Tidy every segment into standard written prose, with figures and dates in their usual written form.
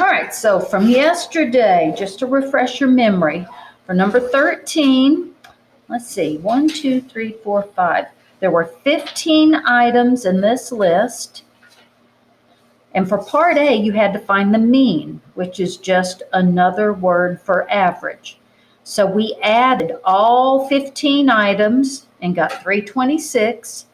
right, so from yesterday, just to refresh your memory, for number 13, let's see, 1, 2, 3, 4, 5. There were 15 items in this list. And for part A, you had to find the mean, which is just another word for average. So we added all 15 items and got 326.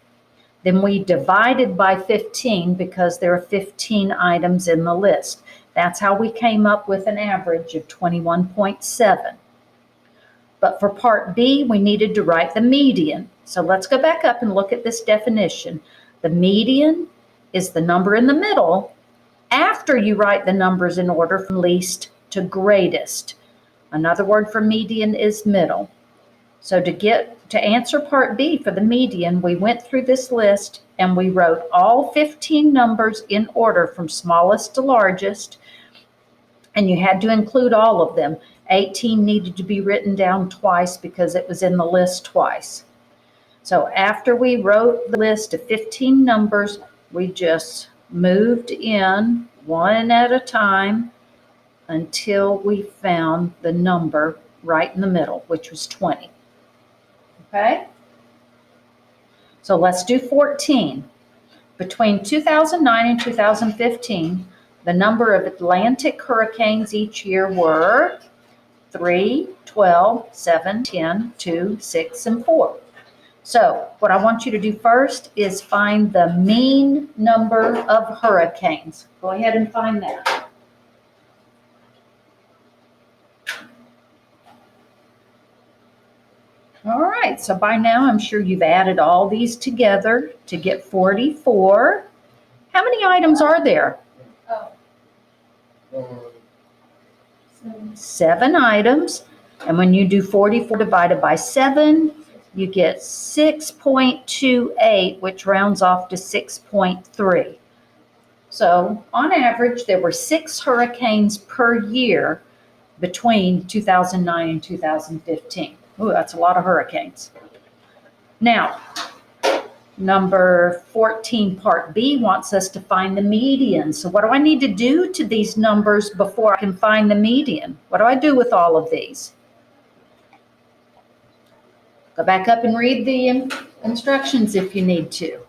Then we divided by 15 because there are 15 items in the list. That's how we came up with an average of 21.7. But for part B, we needed to write the median. So let's go back up and look at this definition. The median is the number in the middle after you write the numbers in order from least to greatest. Another word for median is middle. So to answer part B for the median, we went through this list and we wrote all 15 numbers in order from smallest to largest, and you had to include all of them. 18 needed to be written down twice because it was in the list twice. So after we wrote the list of 15 numbers, we just moved in one at a time until we found the number right in the middle, which was 20. Okay? So let's do 14. Between 2009 and 2015, the number of Atlantic hurricanes each year were 3, 12, 7, 10, 2, 6, and 4. So what I want you to do first is find the mean number of hurricanes. Go ahead and find that. All right, so by now I'm sure you've added all these together to get 44. How many items are there? 7 items. And when you do 44 divided by 7, you get 6.28, which rounds off to 6.3. So on average, there were 6 hurricanes per year between 2009 and 2015. Ooh, that's a lot of hurricanes. Now, number 14, part B, wants us to find the median. So what do I need to do to these numbers before I can find the median? What do I do with all of these? Go back up and read the instructions if you need to.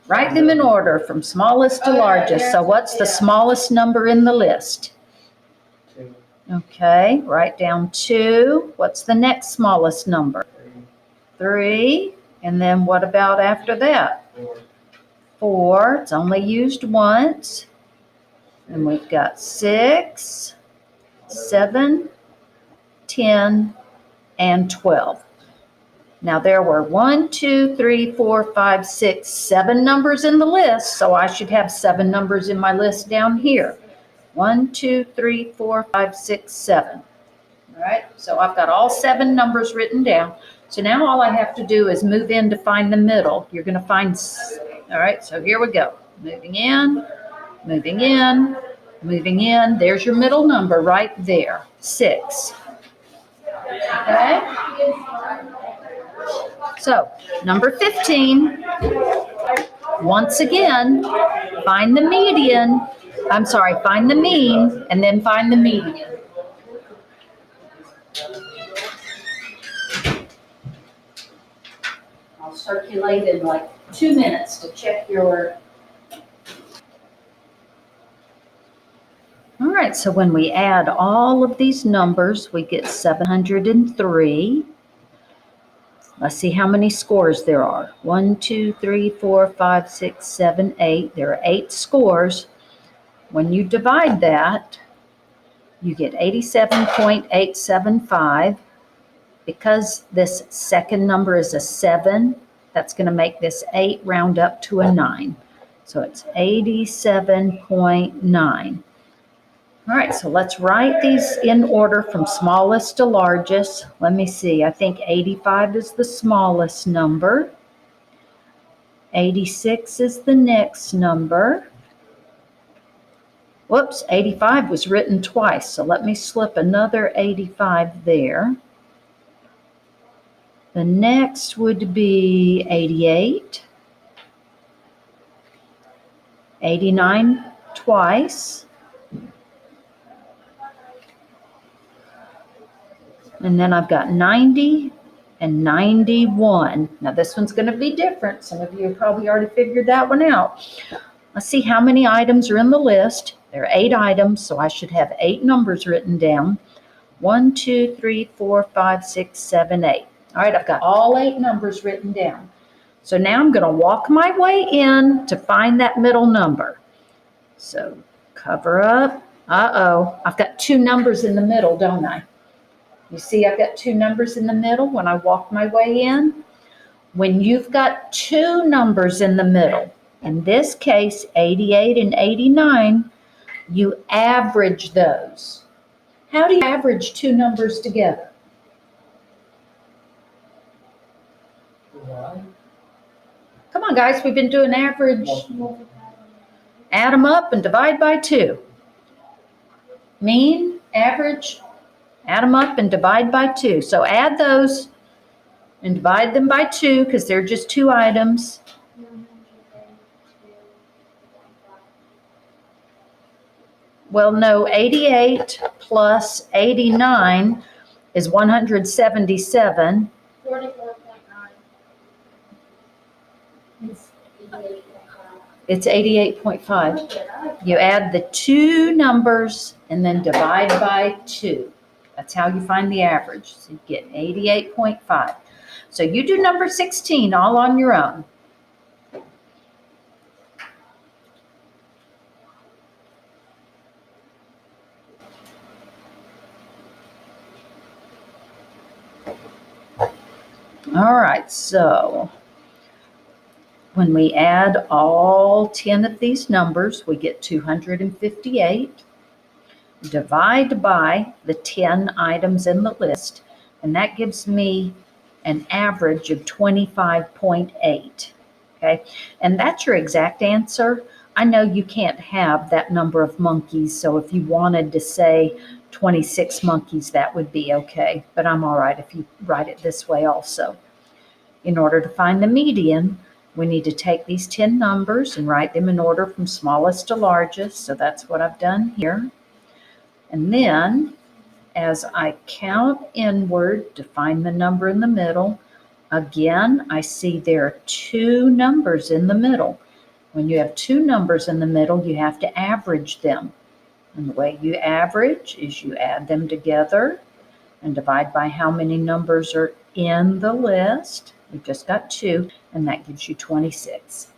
Write them in order from smallest to largest. So what's the smallest number in the list? 2. Okay, write down 2. What's the next smallest number? 3. And then what about after that? 4. 4. It's only used once. And we've got 6, 7, 10, and 12. Now there were 1, 2, 3, 4, 5, 6, 7 numbers in the list, so I should have 7 numbers in my list down here. 1, 2, 3, 4, 5, 6, 7. All right, so I've got all 7 numbers written down. So now all I have to do is move in to find the middle. You're going to find, all right, so here we go. Moving in, moving in, moving in. There's your middle number right there, 6. Okay? So, number 15, once again, find the median. Find the mean, and then find the median. I'll circulate in like 2 minutes to check your... All right, so when we add all of these numbers, we get 703. Let's see how many scores there are. 1, 2, 3, 4, 5, 6, 7, 8. There are 8 scores. When you divide that, you get 87.875. Because this second number is a 7, that's going to make this 8 round up to a 9. So it's 87.9. All right, so let's write these in order from smallest to largest. Let me see, I think 85 is the smallest number. 86 is the next number. Whoops, 85 was written twice, so let me slip another 85 there. The next would be 88. 89 twice. And then I've got 90 and 91. Now this one's going to be different. Some of you have probably already figured that one out. Let's see how many items are in the list. There are 8 items, so I should have 8 numbers written down. 1, 2, 3, 4, 5, 6, 7, 8. All right, I've got all 8 numbers written down. So now I'm going to walk my way in to find that middle number. So cover up. Uh-oh, I've got 2 numbers in the middle, don't I? You see I've got 2 numbers in the middle when I walk my way in? When you've got 2 numbers in the middle, in this case 88 and 89, you average those. How do you average 2 numbers together? Come on, guys, we've been doing average. Add them up and divide by 2. Mean, average, add them up and divide by 2. So add those and divide them by 2 because they're just 2 items. Well, no, 88 plus 89 is 177. 44.9. It's 88.5. You add the 2 numbers and then divide by 2. That's how you find the average. So you get 88.5. So you do number 16 all on your own. All right, so when we add all 10 of these numbers, we get 258. Divide by the 10 items in the list, and that gives me an average of 25.8. Okay, and that's your exact answer. I know you can't have that number of monkeys, so if you wanted to say 26 monkeys, that would be okay, but I'm all right if you write it this way also. In order to find the median, we need to take these 10 numbers and write them in order from smallest to largest, so that's what I've done here. And then, as I count inward to find the number in the middle, again, I see there are 2 numbers in the middle. When you have 2 numbers in the middle, you have to average them. And the way you average is you add them together and divide by how many numbers are in the list. We've just got 2, and that gives you 26.